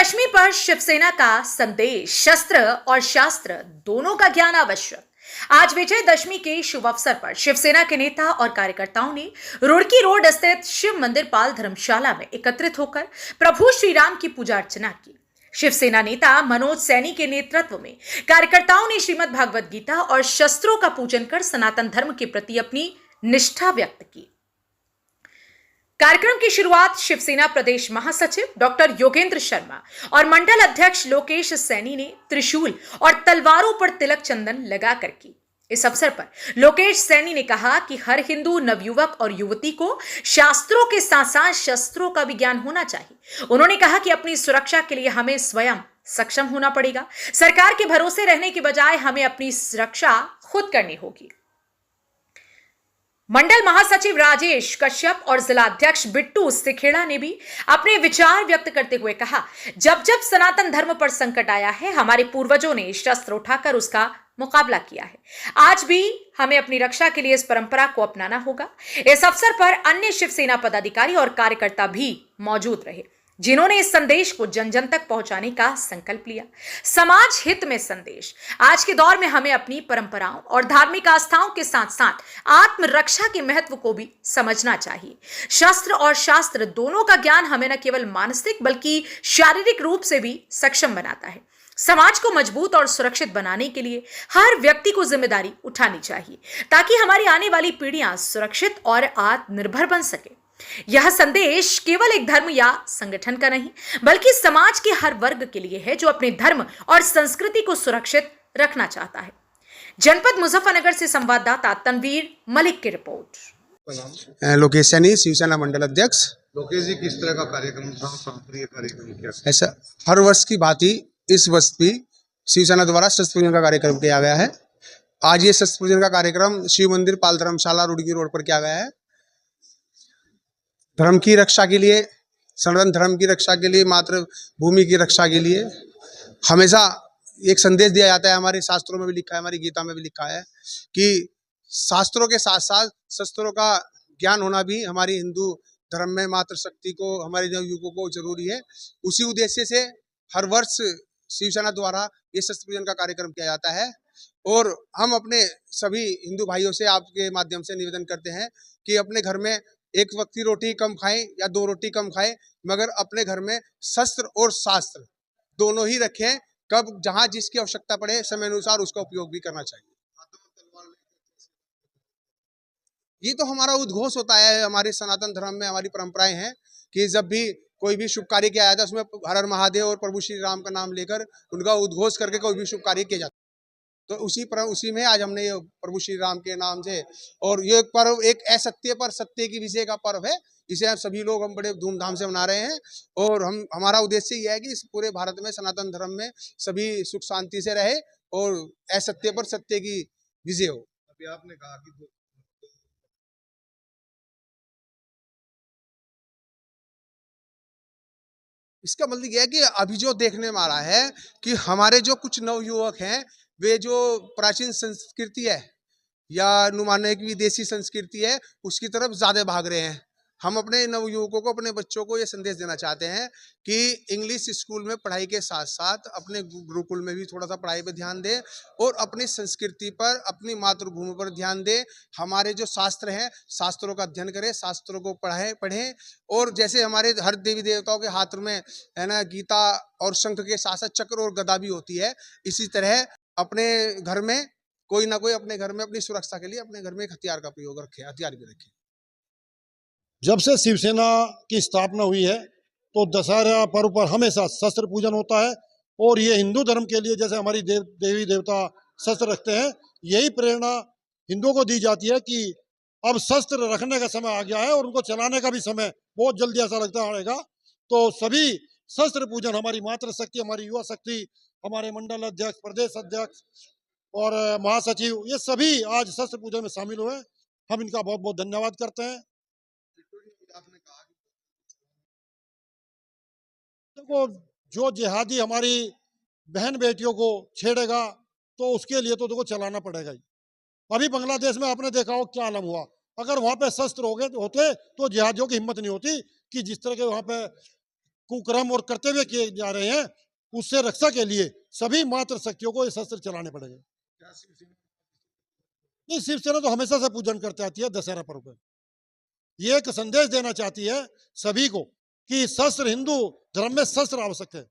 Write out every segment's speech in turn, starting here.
विजयदशमी पर शिवसेना का संदेश शस्त्र और शास्त्र दोनों का ज्ञान आवश्यक। आज विजयदशमी के शुभ अवसर पर शिवसेना के नेता और कार्यकर्ताओं ने रुड़की रोड स्थित शिव मंदिर पाल धर्मशाला में एकत्रित होकर प्रभु श्री राम की पूजा अर्चना की। शिवसेना नेता मनोज सैनी के नेतृत्व में कार्यकर्ताओं ने श्रीमद् भागवत गीता और शस्त्रों का पूजन कर सनातन धर्म के प्रति अपनी निष्ठा व्यक्त की। कार्यक्रम की शुरुआत शिवसेना प्रदेश महासचिव डॉक्टर योगेंद्र शर्मा और मंडल अध्यक्ष लोकेश सैनी ने त्रिशूल और तलवारों पर तिलक चंदन लगाकर की। इस अवसर पर लोकेश सैनी ने कहा कि हर हिंदू नवयुवक और युवती को शास्त्रों के साथ साथ शस्त्रों का भी ज्ञान होना चाहिए। उन्होंने कहा कि अपनी सुरक्षा के लिए हमें स्वयं सक्षम होना पड़ेगा। सरकार के भरोसे रहने के बजाय हमें अपनी सुरक्षा खुद करनी होगी। मंडल महासचिव राजेश कश्यप और जिलाध्यक्ष बिट्टू सिखेड़ा ने भी अपने विचार व्यक्त करते हुए कहा, जब जब सनातन धर्म पर संकट आया है, हमारे पूर्वजों ने शस्त्र उठाकर उसका मुकाबला किया है। आज भी हमें अपनी रक्षा के लिए इस परंपरा को अपनाना होगा। इस अवसर पर अन्य शिवसेना पदाधिकारी और कार्यकर्ता भी मौजूद रहे, जिन्होंने इस संदेश को जन जन तक पहुंचाने का संकल्प लिया। समाज हित में संदेश। आज के दौर में हमें अपनी परंपराओं और धार्मिक आस्थाओं के साथ साथ आत्मरक्षा के महत्व को भी समझना चाहिए। शस्त्र और शास्त्र दोनों का ज्ञान हमें न केवल मानसिक बल्कि शारीरिक रूप से भी सक्षम बनाता है। समाज को मजबूत और सुरक्षित बनाने के लिए हर व्यक्ति को जिम्मेदारी उठानी चाहिए, ताकि हमारी आने वाली पीढ़ियां सुरक्षित और आत्मनिर्भर बन सके। यह संदेश केवल एक धर्म या संगठन का नहीं, बल्कि समाज के हर वर्ग के लिए है, जो अपने धर्म और संस्कृति को सुरक्षित रखना चाहता है। जनपद मुजफ्फरनगर से संवाददाता तनवीर मलिक की रिपोर्ट। लोकेश सैनी, शिवसेना मंडल अध्यक्ष। लोकेश जी, किस तरह का कार्यक्रम था? शास्त्रीय कार्यक्रम क्या? ऐसा हर वर्ष की भांति इस वर्ष भी शिवसेना द्वारा शस्त्र पूजन का कार्यक्रम किया गया है। आज ये शस्त्र पूजन का कार्यक्रम शिव मंदिर पाल धर्मशाला रुड़की रोड पर किया गया है। धर्म की रक्षा के लिए, सनातन धर्म की रक्षा के लिए, मातृभूमि की रक्षा के लिए हमेशा एक संदेश दिया जाता है। हमारे शास्त्रों में भी लिखा है, हमारी गीता में भी लिखा है कि शास्त्रों के साथ साथ शस्त्रों का ज्ञान होना भी हमारी हिंदू धर्म में मातृशक्ति को, हमारे नवयुवकों को जरूरी है। उसी उद्देश्य से हर वर्ष शिवसेना द्वारा ये शस्त्र पूजन का कार्यक्रम किया जाता है। और हम अपने सभी हिंदू भाइयों से आपके माध्यम से निवेदन करते हैं कि अपने घर में एक वक्त की रोटी कम खाएं या दो रोटी कम खाएं, मगर अपने घर में शस्त्र और शास्त्र दोनों ही रखें। कब जहां जिसकी आवश्यकता पड़े, समय अनुसार उसका उपयोग भी करना चाहिए। ये तो हमारा उद्घोष होता है। हमारे सनातन धर्म में हमारी परंपराएं हैं कि जब भी कोई भी शुभ कार्य किया जाता है, उसमें हर हर महादेव और प्रभु श्री राम का नाम लेकर उनका उद्घोष करके कोई भी शुभ कार्य किया जाता है। तो उसी में आज हमने ये प्रभु श्री राम के नाम से, और ये पर्व एक असत्य पर सत्य की विजय का पर्व है। इसे आप सभी लोग हम बड़े धूमधाम से मना रहे हैं। और हमारा उद्देश्य यह है कि इस पूरे भारत में सनातन धर्म में सभी सुख शांति से रहे और असत्य पर सत्य की विजय हो। अभी आपने कहा कि इसका मतलब यह है कि अभी जो देखने में आ रहा है कि हमारे जो कुछ नवयुवक हैं, वे जो प्राचीन संस्कृति है या नुमाने की विदेशी संस्कृति है, उसकी तरफ ज्यादा भाग रहे हैं। हम अपने नवयुवकों को, अपने बच्चों को ये संदेश देना चाहते हैं कि इंग्लिश स्कूल में पढ़ाई के साथ साथ अपने गुरुकुल में भी थोड़ा सा पढ़ाई पर ध्यान दें और अपनी संस्कृति पर, अपनी मातृभूमि पर ध्यान दें। हमारे जो शास्त्र हैं, शास्त्रों का अध्ययन करें, शास्त्रों को पढ़ें। और जैसे हमारे हर देवी देवताओं के हाथ में है ना, गीता और शंख के साथ साथ चक्र और गदा भी होती है, इसी तरह अपने घर में कोई ना कोई अपने घर में अपनी सुरक्षा के लिए अपने घर में एक हथियार का प्रयोग रखे, हथियार भी रखे। जब से शिवसेना की स्थापना हुई है तो दशहरा पर्व पर हमेशा शस्त्र पूजन होता है। और ये हिंदू धर्म के लिए, जैसे हमारी देवी देवता शस्त्र रखते हैं, यही प्रेरणा हिंदुओं को दी जाती है कि अब शस्त्र रखने का समय आ गया है और उनको चलाने का भी समय बहुत जल्दी ऐसा लगता आएगा। तो सभी शस्त्र पूजन, हमारी मातृशक्ति, हमारी युवा शक्ति, हमारे मंडल अध्यक्ष, प्रदेश अध्यक्ष और महासचिव, ये सभी आज शस्त्र पूजन में शामिल हुए। हम इनका बहुत बहुत धन्यवाद करते हैं। देखो, जो जिहादी हमारी बहन बेटियों को छेड़ेगा तो उसके लिए तो देखो चलाना पड़ेगा ही। अभी बांग्लादेश में आपने देखा हो क्या आलम हुआ। अगर वहां पे शस्त्र होते तो जिहादियों की हिम्मत नहीं होती कि जिस तरह के वहां पे कुकर्म और कर्तव्य किए जा रहे हैं, उससे रक्षा के लिए सभी मातृ शक्तियों को ये शस्त्र चलाने पड़ेंगे। नहीं, शिवसेना तो हमेशा से पूजन करते आती है दशहरा पर्व पर। ये एक संदेश देना चाहती है सभी को कि शस्त्र, हिंदू धर्म में शस्त्र आवश्यक है।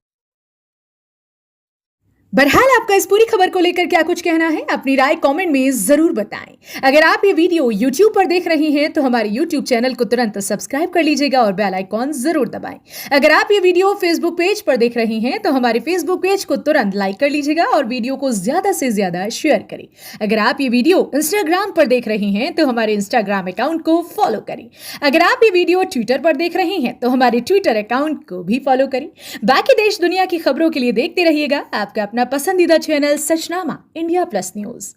बहरहाल आपका इस पूरी खबर को लेकर क्या कुछ कहना है, अपनी राय कमेंट में जरूर बताएं। अगर आप ये वीडियो YouTube पर देख रहे हैं तो हमारे YouTube चैनल को तुरंत सब्सक्राइब कर लीजिएगा और बेल आइकॉन जरूर दबाएं। अगर आप ये वीडियो Facebook पेज पर देख रहे हैं तो हमारे Facebook पेज को तुरंत लाइक कर लीजिएगा और वीडियो को ज्यादा से ज्यादा शेयर करें। अगर आप ये वीडियो Instagram पर देख रहे हैं तो हमारे Instagram अकाउंट को फॉलो करें। अगर आप ये वीडियो ट्विटर पर देख रहे हैं तो हमारे ट्विटर अकाउंट को भी फॉलो करें। बाकी देश दुनिया की खबरों के लिए देखते रहिएगा आपका अपना पसंदीदा चैनल सचनामा इंडिया प्लस न्यूज।